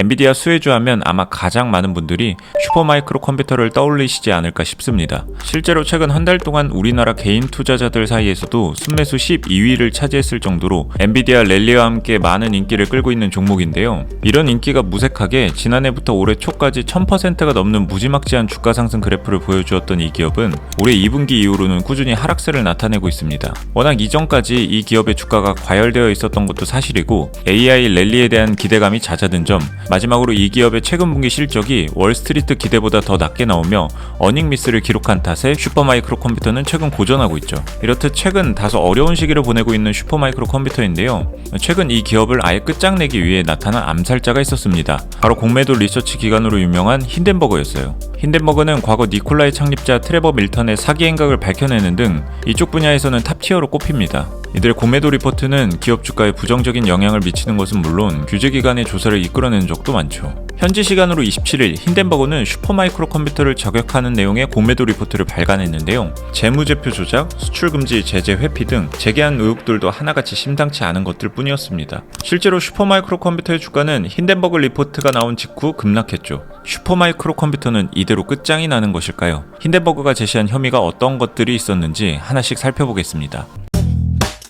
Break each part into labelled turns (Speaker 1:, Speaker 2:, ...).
Speaker 1: 엔비디아 수혜주 하면 아마 가장 많은 분들이 슈퍼마이크로 컴퓨터를 떠올리시지 않을까 싶습니다. 실제로 최근 한 달 동안 우리나라 개인 투자자들 사이에서도 순매수 12위를 차지했을 정도로 엔비디아 랠리와 함께 많은 인기를 끌고 있는 종목인데요. 이런 인기가 무색하게 지난해부터 올해 초까지 1000%가 넘는 무지막지한 주가 상승 그래프를 보여주었던 이 기업은 올해 2분기 이후로는 꾸준히 하락세를 나타내고 있습니다. 워낙 이전까지 이 기업의 주가가 과열되어 있었던 것도 사실이고 AI 랠리에 대한 기대감이 잦아든 점, 마지막으로 이 기업의 최근 분기 실적이 월스트리트 기대보다 더 낮게 나오며 어닝 미스를 기록한 탓에 슈퍼마이크로 컴퓨터는 최근 고전하고 있죠. 이렇듯 최근 다소 어려운 시기를 보내고 있는 슈퍼마이크로 컴퓨터인데요. 최근 이 기업을 아예 끝장내기 위해 나타난 암살자가 있었습니다. 바로 공매도 리서치 기관으로 유명한 힌덴버거였어요. 힌덴버거는 과거 니콜라의 창립자 트레버 밀턴의 사기 행각을 밝혀내는 등 이쪽 분야에서는 탑티어로 꼽힙니다. 이들의 공매도 리포트는 기업 주가에 부정적인 영향을 미치는 것은 물론 규제기관의 조사를 이끌어낸 적도 많죠. 현지 시간으로 27일 힌덴버거는 슈퍼마이크로 컴퓨터를 저격하는 내용의 공매도 리포트를 발간했는데요. 재무제표 조작, 수출금지, 제재 회피 등 재계한 의혹들도 하나같이 심상치 않은 것들 뿐이었습니다. 실제로 슈퍼마이크로 컴퓨터의 주가는 힌덴버거 리포트가 나온 직후 급락했죠. 슈퍼마이크로 컴퓨터는 이대로 끝장이 나는 것일까요? 힌덴버거가 제시한 혐의가 어떤 것들이 있었는지 하나씩 살펴보겠습니다.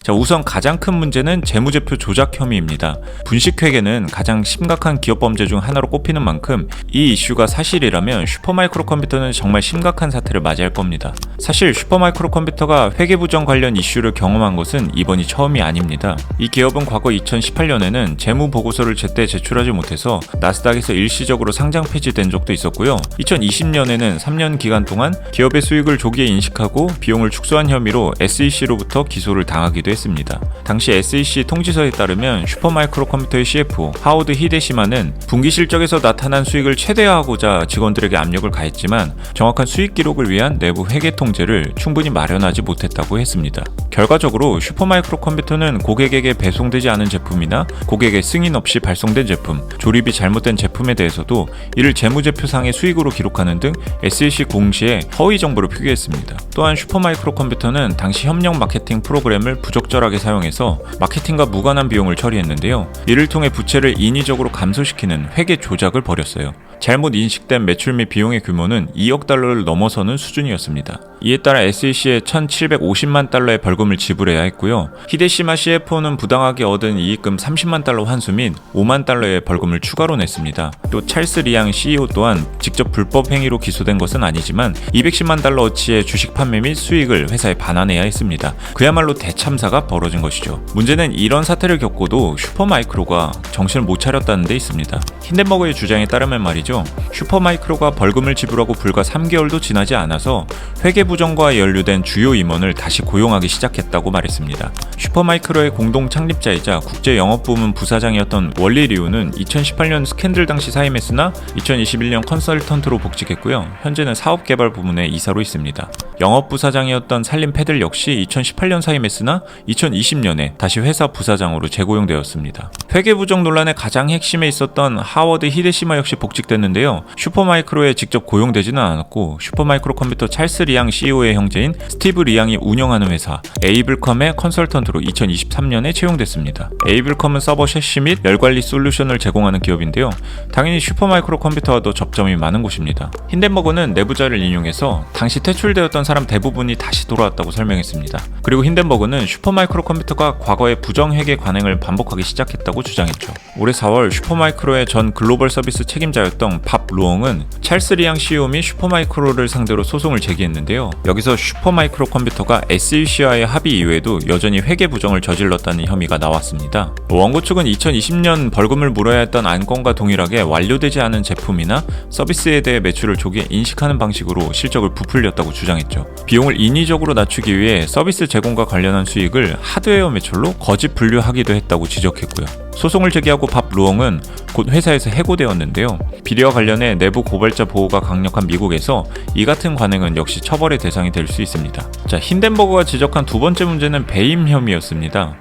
Speaker 1: 자, 우선 가장 큰 문제는 재무제표 조작 혐의입니다. 분식회계는 가장 심각한 기업 범죄 중 하나로 꼽히는 만큼 이 이슈가 사실이라면 슈퍼마이크로 컴퓨터는 정말 심각한 사태를 맞이할 겁니다. 사실 슈퍼마이크로 컴퓨터가 회계부정 관련 이슈를 경험한 것은 이번이 처음이 아닙니다. 이 기업은 과거 2018년에는 재무보고서를 제때 제출하지 못해서 나스닥에서 일시적으로 상장 폐지된 적도 있었고요. 2020년에는 3년 기간 동안 기업의 수익을 조기에 인식하고 비용을 축소한 혐의로 SEC로부터 기소를 당하기도 했습니다. 당시 SEC 통지서에 따르면 슈퍼마이크로 컴퓨터의 CFO 하워드 히데시마는 분기 실적에서 나타난 수익을 최대화하고자 직원들에게 압력을 가했지만 정확한 수익 기록을 위한 내부 회계 통제를 충분히 마련하지 못했다고 했습니다. 결과적으로 슈퍼마이크로 컴퓨터는 고객에게 배송되지 않은 제품이나 고객의 승인 없이 발송된 제품, 조립이 잘못된 제품에 대해서도 이를 재무제표상의 수익으로 기록하는 등 SEC 공시에 허위 정보를 표기했습니다. 또한 슈퍼마이크로 컴퓨터는 당시 협력 마케팅 프로그램을 부적절하게 사용해서 마케팅과 무관한 비용을 처리했는데요. 이를 통해 부채를 인위적으로 감소시키는 회계 조작을 벌였어요. 잘못 인식된 매출 및 비용의 규모는 2억 달러를 넘어서는 수준이었습니다. 이에 따라 SEC에 1,750만 달러의 벌금을 지불해야 했고요. 히데시마 CFO는 부당하게 얻은 이익금 30만 달러 환수 및 5만 달러의 벌금을 추가로 냈습니다. 또 찰스 리앙 CEO 또한 직접 불법 행위로 기소된 것은 아니지만 210만 달러어치의 주식 판매 및 수익을 회사에 반환해야 했습니다. 그야말로 대참사가 벌어진 것이죠. 문제는 이런 사태를 겪고도 슈퍼마이크로가 정신을 못 차렸다는 데 있습니다. 힌덴버거의 주장에 따르면 말이죠. 슈퍼마이크로가 벌금을 지불하고 불과 3개월도 지나지 않아서 회계 부정과 연루된 주요 임원을 다시 고용하기 시작했다고 말했습니다. 슈퍼마이크로의 공동 창립자이자 국제영업부문 부사장이었던 월리 리우는 2018년 스캔들 당시 사임했으나 2021년 컨설턴트로 복직했고요. 현재는 사업개발 부문의 이사로 있습니다. 영업부사장이었던 살림 패들 역시 2018년 사임했으나 2020년에 다시 회사 부사장으로 재고용되었습니다. 회계부정 논란의 가장 핵심에 있었던 하워드 히데시마 역시 복직됐는데요. 슈퍼마이크로에 직접 고용되지는 않았고 슈퍼마이크로 컴퓨터 찰스 리앙 CEO의 형제인 스티브 리앙이 운영하는 회사 에이블컴의 컨설턴트로 2023년에 채용됐습니다. 에이블컴은 서버 셰시 및 열관리 솔루션을 제공하는 기업인데요. 당연히 슈퍼마이크로 컴퓨터와도 접점이 많은 곳입니다. 힌덴버거는 내부자를 인용해서 당시 퇴출되었던 사람 대부분이 다시 돌아왔다고 설명했습니다. 그리고 힌덴버거는 슈퍼마이크로 컴퓨터가 과거의 부정회계 관행을 반복하기 시작했다고 주장했죠. 올해 4월 슈퍼마이크로의 전 글로벌 서비스 책임자였던 밥 루엉은 찰스 리앙 CEO 및 슈퍼마이크로를 상대로 소송을 제기했는데요. 여기서 슈퍼마이크로 컴퓨터가 SEC와의 합의 이후에도 여전히 회계 부정을 저질렀다는 혐의가 나왔습니다. 원고 측은 2020년 벌금을 물어야 했던 안건과 동일하게 완료되지 않은 제품이나 서비스에 대해 매출을 조기에 인식하는 방식으로 실적을 부풀렸다고 주장했죠. 비용을 인위적으로 낮추기 위해 서비스 제공과 관련한 수익을 하드웨어 매출로 거짓 분류하기도 했다고 지적했고요. 소송을 제기하고 밥 루엉은 곧 회사에서 해고되었는데요. 비리와 관련해 내부 고발자 보호가 강력한 미국에서 이 같은 관행은 역시 처벌의 대상이 될 수 있습니다. 자, 힌덴버거가 지적한 두 번째 문제는 배임 혐의였습니다.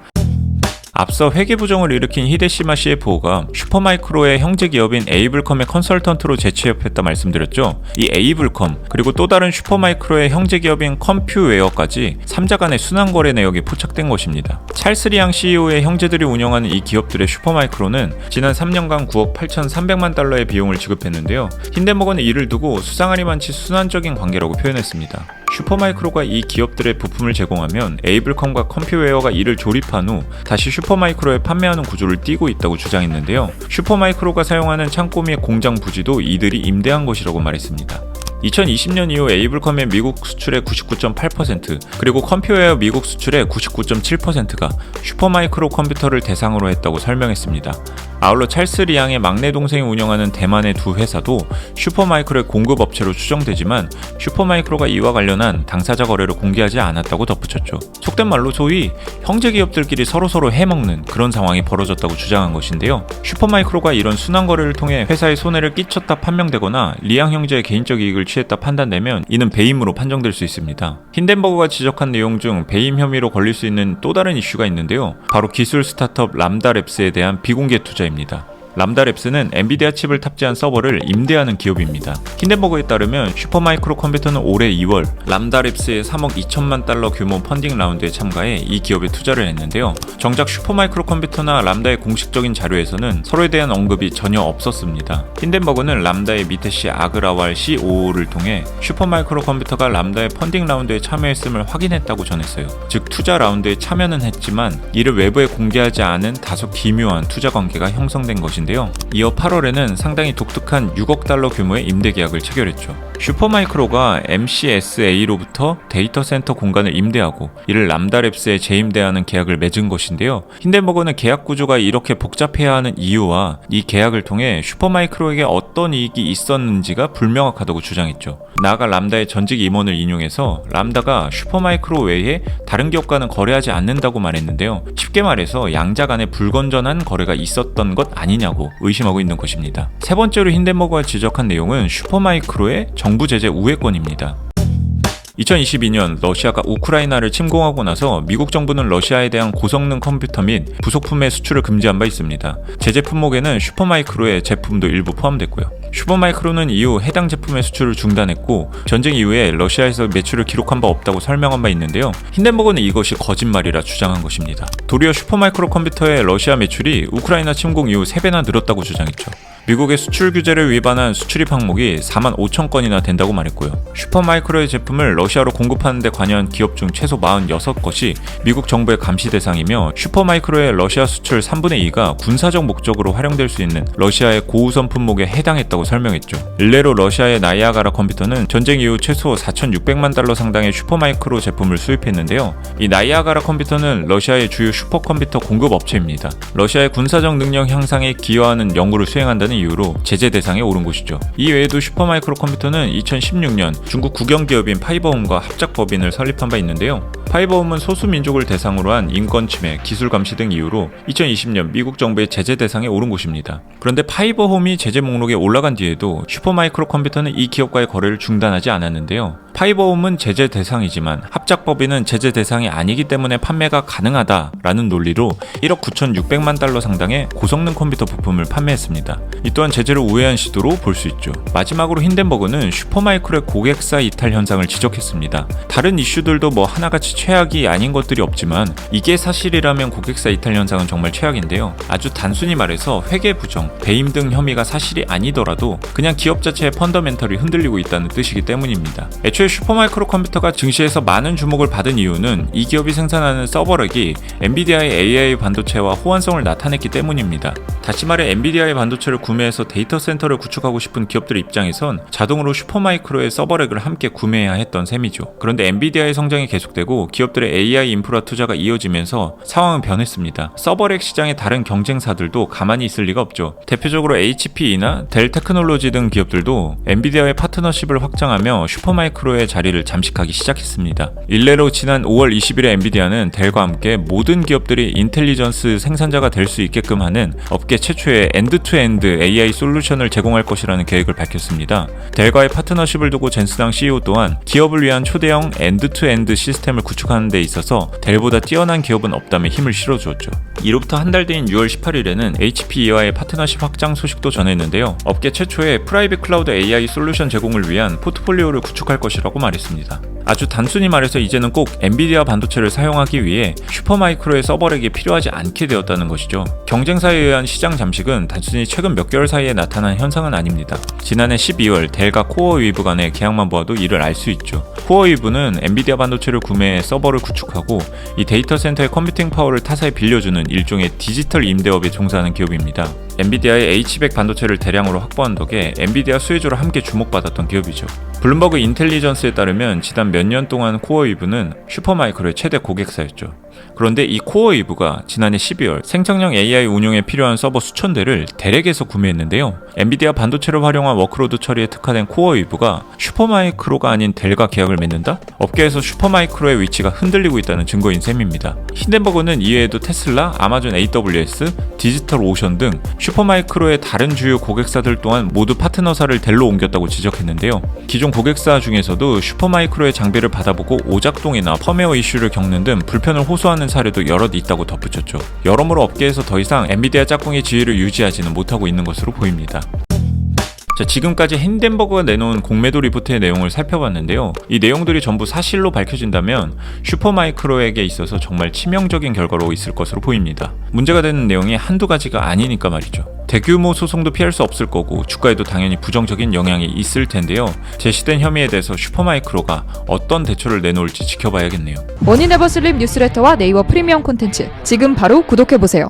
Speaker 1: 앞서 회계 부정을 일으킨 히데시마 CFO가 슈퍼마이크로의 형제 기업인 에이블컴의 컨설턴트로 재취업했다 말씀드렸죠. 이 에이블컴 그리고 또 다른 슈퍼마이크로의 형제 기업인 컴퓨웨어까지 3자 간의 순환 거래 내역이 포착된 것입니다. 찰스 리앙 CEO의 형제들이 운영하는 이 기업들의 슈퍼마이크로는 지난 3년간 9억 8,300만 달러의 비용을 지급했는데요. 힌덴버거는 이를 두고 수상하리 많지 순환적인 관계라고 표현했습니다. 슈퍼마이크로가 이 기업들의 부품을 제공하면 에이블컴과 컴퓨웨어가 이를 조립한 후 다시 슈퍼마이크로에 판매하는 구조를 띠고 있다고 주장했는데요. 슈퍼마이크로가 사용하는 창고 및 공장 부지도 이들이 임대한 것이라고 말했습니다. 2020년 이후 에이블컴의 미국 수출의 99.8% 그리고 컴퓨웨어 미국 수출의 99.7%가 슈퍼마이크로 컴퓨터를 대상으로 했다고 설명했습니다. 아울러 찰스 리앙의 막내 동생이 운영하는 대만의 두 회사도 슈퍼마이크로의 공급업체로 추정되지만 슈퍼마이크로가 이와 관련한 당사자 거래를 공개하지 않았다고 덧붙였죠. 속된 말로 소위 형제 기업들끼리 서로서로 해먹는 그런 상황이 벌어졌다고 주장한 것인데요. 슈퍼마이크로가 이런 순환 거래를 통해 회사에 손해를 끼쳤다 판명되거나 리앙 형제의 개인적 이익을 취했다 판단되면 이는 배임으로 판정될 수 있습니다. 힌덴버거가 지적한 내용 중 배임 혐의로 걸릴 수 있는 또 다른 이슈가 있는데요. 바로 기술 스타트업 람다랩스에 대한 비공개 투자입니다. 람다랩스는 엔비디아 칩을 탑재한 서버를 임대하는 기업입니다. 힌덴버거에 따르면 슈퍼마이크로 컴퓨터는 올해 2월 람다랩스의 3억 2천만 달러 규모 펀딩 라운드에 참가해 이 기업에 투자를 했는데요. 정작 슈퍼마이크로 컴퓨터나 람다의 공식적인 자료에서는 서로에 대한 언급이 전혀 없었습니다. 힌덴버거는 람다의 미테시 아그라왈 COO를 통해 슈퍼마이크로 컴퓨터가 람다의 펀딩 라운드에 참여했음을 확인했다고 전했어요. 즉 투자 라운드에 참여는 했지만 이를 외부에 공개하지 않은 다소 기묘한 투자 관계가 형성된 것인데요. 이어 8월에는 상당히 독특한 6억 달러 규모의 임대 계약을 체결했죠. 슈퍼마이크로가 MCSA로부터 데이터 센터 공간을 임대하고 이를 람다랩스에 재임대하는 계약을 맺은 것인데요. 힌덴버거는 계약 구조가 이렇게 복잡해야 하는 이유와 이 계약을 통해 슈퍼마이크로에게 어떤 이익이 있었는지가 불명확하다고 주장했죠. 나아가 람다의 전직 임원을 인용해서 람다가 슈퍼마이크로 외에 다른 기업과는 거래하지 않는다고 말했는데요. 쉽게 말해서 양자 간에 불건전한 거래가 있었던 것 아니냐고 의심하고 있는 것입니다. 세 번째로 힌덴버거가 지적한 내용은 슈퍼마이크로의 정부 제재 우회권입니다. 2022년 러시아가 우크라이나를 침공하고 나서 미국 정부는 러시아에 대한 고성능 컴퓨터 및 부속품의 수출을 금지한 바 있습니다. 제재 품목에는 슈퍼마이크로의 제품도 일부 포함됐고요. 슈퍼마이크로는 이후 해당 제품의 수출을 중단했고 전쟁 이후에 러시아에서 매출을 기록한 바 없다고 설명한 바 있는데요. 힌덴버거는 이것이 거짓말이라 주장한 것입니다. 도리어 슈퍼마이크로 컴퓨터의 러시아 매출이 우크라이나 침공 이후 3배나 늘었다고 주장했죠. 미국의 수출 규제를 위반한 수출입 항목이 4만 5천 건이나 된다고 말했고요. 슈퍼마이크로의 제품을 러시아로 공급하는 데 관여한 기업 중 최소 46것이 미국 정부의 감시 대상이며 슈퍼마이크로의 러시아 수출 3분의 2가 군사적 목적으로 활용될 수 있는 러시아의 고우선 품목에 해당했다고 설명했죠. 일례로 러시아의 나이아가라 컴퓨터는 전쟁 이후 최소 4,600만 달러 상당의 슈퍼마이크로 제품을 수입했는데요. 이 나이아가라 컴퓨터는 러시아의 주요 슈퍼컴퓨터 공급 업체입니다. 러시아의 군사적 능력 향상에 기여하는 연구를 수행한다는 이유로 제재 대상에 오른 곳이죠. 이 외에도 슈퍼마이크로 컴퓨터는 2016년 중국 국영기업인 파이버홈과 합작법인을 설립한 바 있는데요. 파이버홈은 소수민족을 대상으로 한 인권침해, 기술 감시 등 이유로 2020년 미국 정부의 제재 대상에 오른 곳입니다. 그런데 파이버홈이 제재 목록에 올라간 뒤에도 슈퍼마이크로 컴퓨터는 이 기업과의 거래를 중단하지 않았는데요. 파이버홈은 제재 대상이지만 합작법인은 제재 대상이 아니기 때문에 판매가 가능하다라는 논리로 1억 9,600만 달러 상당의 고성능 컴퓨터 부품을 판매했습니다. 이 또한 제재를 우회한 시도로 볼 수 있죠. 마지막으로 힌덴버거는 슈퍼마이크로의 고객사 이탈 현상을 지적했습니다. 다른 이슈들도 하나같이 최악이 아닌 것들이 없지만 이게 사실이라면 고객사 이탈 현상은 정말 최악인데요. 아주 단순히 말해서 회계 부정, 배임 등 혐의가 사실이 아니더라도 그냥 기업 자체의 펀더멘털이 흔들리고 있다는 뜻이기 때문입니다. 애초에 슈퍼마이크로 컴퓨터가 증시에서 많은 주목을 받은 이유는 이 기업이 생산하는 서버렉이 엔비디아의 AI 반도체와 호환성을 나타냈기 때문입니다. 다시 말해 엔비디아의 반도체를 구매해서 데이터 센터를 구축하고 싶은 기업들 입장에선 자동으로 슈퍼마이크로의 서버렉을 함께 구매해야 했던 셈이죠. 그런데 엔비디아의 성장이 계속되고 기업들의 AI 인프라 투자가 이어지면서 상황은 변했습니다. 서버렉 시장의 다른 경쟁사들도 가만히 있을 리가 없죠. 대표적으로 HPE나 델 테크놀로지 등 기업들도 엔비디아의 파트너십을 확장하며 슈퍼마이크로 슈퍼마이크로의 자리를 잠식하기 시작했습니다. 일례로 지난 5월 20일에 엔비디아는 델과 함께 모든 기업들이 인텔리전스 생산자가 될 수 있게끔 하는 업계 최초의 엔드-투-엔드 AI 솔루션을 제공할 것이라는 계획을 밝혔습니다. 델과의 파트너십을 두고 젠스당 CEO 또한 기업을 위한 초대형 엔드-투-엔드 시스템을 구축하는 데 있어서 델보다 뛰어난 기업은 없다며 힘을 실어주었죠. 이로부터 한 달 뒤인 6월 18일에는 HPE와의 파트너십 확장 소식도 전했는데요. 업계 최초의 프라이빗 클라우드 AI 솔루션 제공을 위한 포트폴리오를 구축할 것이라고 말했습니다. 아주 단순히 말해서 이제는 꼭 엔비디아 반도체를 사용하기 위해 슈퍼마이크로의 서버렉이 필요하지 않게 되었다는 것이죠. 경쟁사에 의한 시장 잠식은 단순히 최근 몇 개월 사이에 나타난 현상은 아닙니다. 지난해 12월 델과 코어웨이브 간의 계약만 보아도 이를 알 수 있죠. 코어웨이브는 엔비디아 반도체를 구매해 서버를 구축하고 이 데이터 센터의 컴퓨팅 파워를 타사에 빌려주는 일종의 디지털 임대업에 종사하는 기업입니다. 엔비디아의 H100 반도체를 대량으로 확보한 덕에 엔비디아 수혜주로 함께 주목받았던 기업이죠. 블룸버그 인텔리전스에 따르면 지난 몇 년 동안 코어웨이브는 슈퍼마이크로의 최대 고객사였죠. 그런데 이 코어웨이브가 지난해 12월 생성형 AI 운용에 필요한 서버 수천 대를 델에게서 구매했는데요. 엔비디아 반도체를 활용한 워크로드 처리에 특화된 코어웨이브가 슈퍼마이크로가 아닌 델과 계약을 맺는다? 업계에서 슈퍼마이크로의 위치가 흔들리고 있다는 증거인 셈입니다. 힌덴버그는 이외에도 테슬라, 아마존 AWS, 디지털 오션 등 슈퍼마이크로의 다른 주요 고객사들 또한 모두 파트너사를 델로 옮겼다고 지적했는데요. 기존 고객사 중에서도 슈퍼마이크로의 장비를 받아보고 오작동이나 펌웨어 이슈를 겪는 등 불편을 호소하는 사례도 여럿 있다고 덧붙였죠. 여러모로 업계에서 더 이상 엔비디아 짝꿍의 지위를 유지하지는 못하고 있는 것으로 보입니다. 자, 지금까지 힌덴버그가 내놓은 공매도 리포트의 내용을 살펴봤는데요. 이 내용들이 전부 사실로 밝혀진다면 슈퍼마이크로에게 있어서 정말 치명적인 결과로 있을 것으로 보입니다. 문제가 되는 내용이 한두 가지가 아니니까 말이죠. 대규모 소송도 피할 수 없을 거고 주가에도 당연히 부정적인 영향이 있을 텐데요. 제시된 혐의에 대해서 슈퍼마이크로가 어떤 대처를 내놓을지 지켜봐야겠네요.
Speaker 2: 머니네버슬립 뉴스레터와 네이버 프리미엄 콘텐츠 지금 바로 구독해보세요.